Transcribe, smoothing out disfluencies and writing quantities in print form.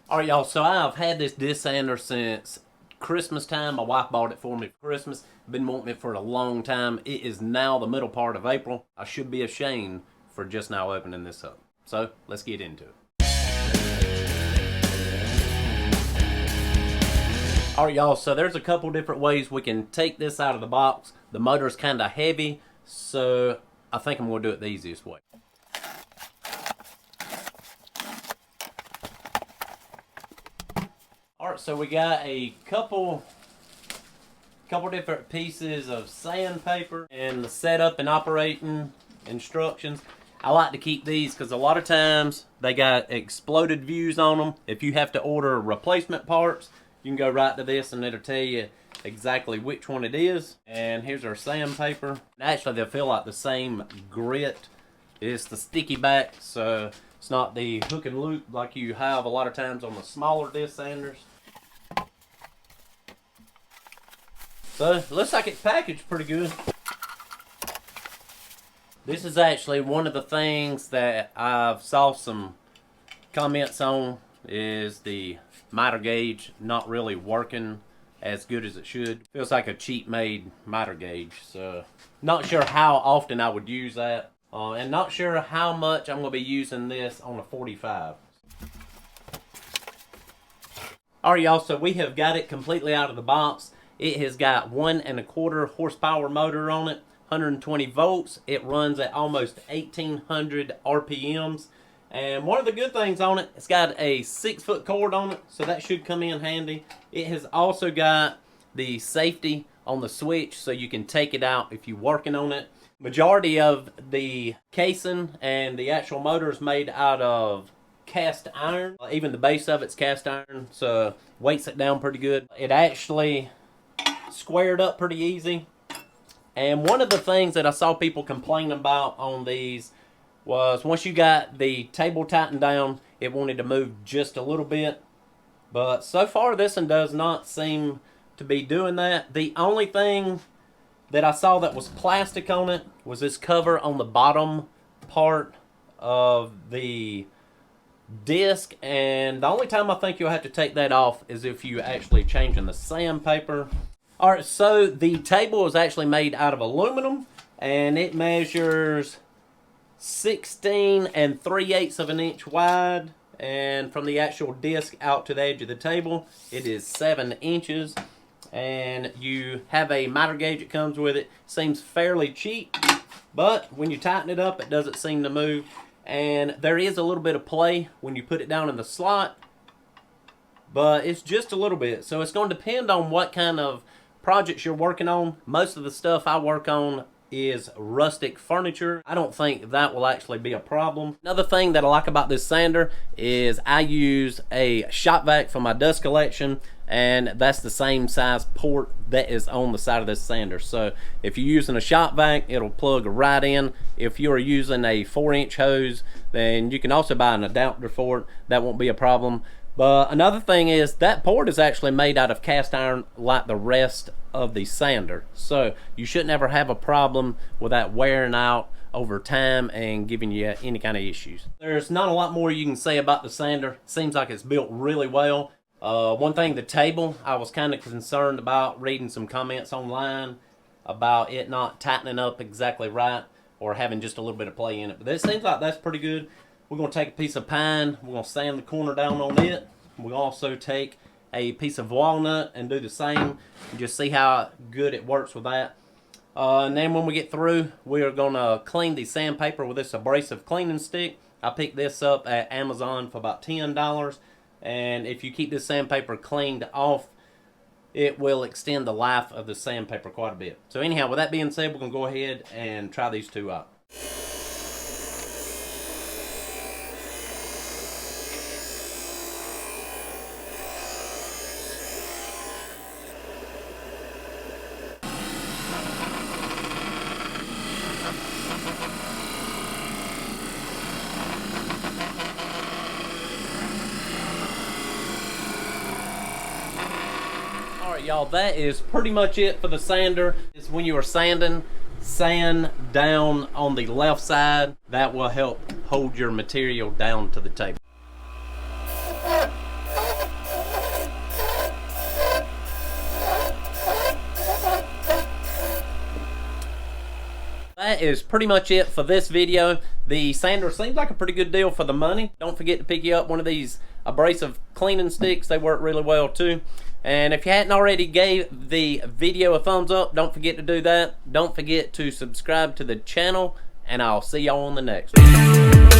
Alright y'all, so I've had this disc sander since Christmas time. My wife bought it for me for Christmas. Been wanting it for a long time. It is now the middle part of April. I should be ashamed for just now opening this up. So let's get into it. Alright y'all, so there's a couple different ways we can take this out of the box. The motor's kind of heavy, so I think I'm going to do it the easiest way. Alright, so we got a couple different pieces of sandpaper and the setup and operating instructions. I like to keep these because a lot of times they got exploded views on them. If you have to order replacement parts, you can go right to this and it'll tell you exactly which one it is. And here's our sandpaper. Actually, they'll feel like the same grit. It's the sticky back, so it's not the hook and loop like you have a lot of times on the smaller disc sanders. So it looks like it's packaged pretty good. This is actually one of the things that I've saw some comments on, is the miter gauge not really working as good as it should. Feels like a cheap made miter gauge, so not sure how often I would use that. And not sure how much I'm going to be using this on a 45. Alright y'all, so we have got it completely out of the box. It has got 1 1/4 horsepower motor on it, 120 volts. It runs at almost 1800 RPMs. And one of the good things on it, it's got a 6-foot cord on it, so that should come in handy. It has also got the safety on the switch, so you can take it out if you're working on it. Majority of the casing and the actual motor is made out of cast iron. Even the base of it's cast iron, so weights it down pretty good. It actually squared up pretty easy. And one of the things that I saw people complain about on these was once you got the table tightened down, it wanted to move just a little bit. But so far this one does not seem to be doing that. The only thing that I saw that was plastic on it was this cover on the bottom part of the disc, and the only time I think you'll have to take that off is if you actually changing the sandpaper. Alright, so the table is actually made out of aluminum, and it measures 16 3/8 of an inch wide, and from the actual disc out to the edge of the table it is 7 inches. And you have a miter gauge that comes with it. Seems fairly cheap, but when you tighten it up it doesn't seem to move. And there is a little bit of play when you put it down in the slot, but it's just a little bit. So it's going to depend on what kind of projects you're working on. Most of the stuff I work on is rustic furniture. I don't think that will actually be a problem. Another thing that I like about this sander is I use a shop vac for my dust collection, and that's the same size port that is on the side of this sander. So if you're using a shop vac, it'll plug right in. If you're using a 4-inch hose, then you can also buy an adapter for it. That won't be a problem. But another thing is that port is actually made out of cast iron like the rest of the sander. So you shouldn't ever have a problem with that wearing out over time and giving you any kind of issues. There's not a lot more you can say about the sander. Seems like it's built really well. One thing, the table, I was kind of concerned about reading some comments online about it not tightening up exactly right or having just a little bit of play in it. But it seems like that's pretty good. We're going to take a piece of pine, we're going to sand the corner down on it. We'll also take a piece of walnut and do the same and just see how good it works with that. And then when we get through, we are going to clean the sandpaper with this abrasive cleaning stick. I picked this up at Amazon for about $10. And if you keep this sandpaper cleaned off, it will extend the life of the sandpaper quite a bit. So anyhow, with that being said, we're going to go ahead and try these two out. Alright y'all, that is pretty much it for the sander. Is when you are sanding, sand down on the left side. That will help hold your material down to the table. that is pretty much it for this video. The sander seems like a pretty good deal for the money. Don't forget to pick you up one of these abrasive cleaning sticks. They work really well too. And if you hadn't already gave the video a thumbs up, don't forget to do that. Don't forget to subscribe to the channel, and I'll see y'all on the next one.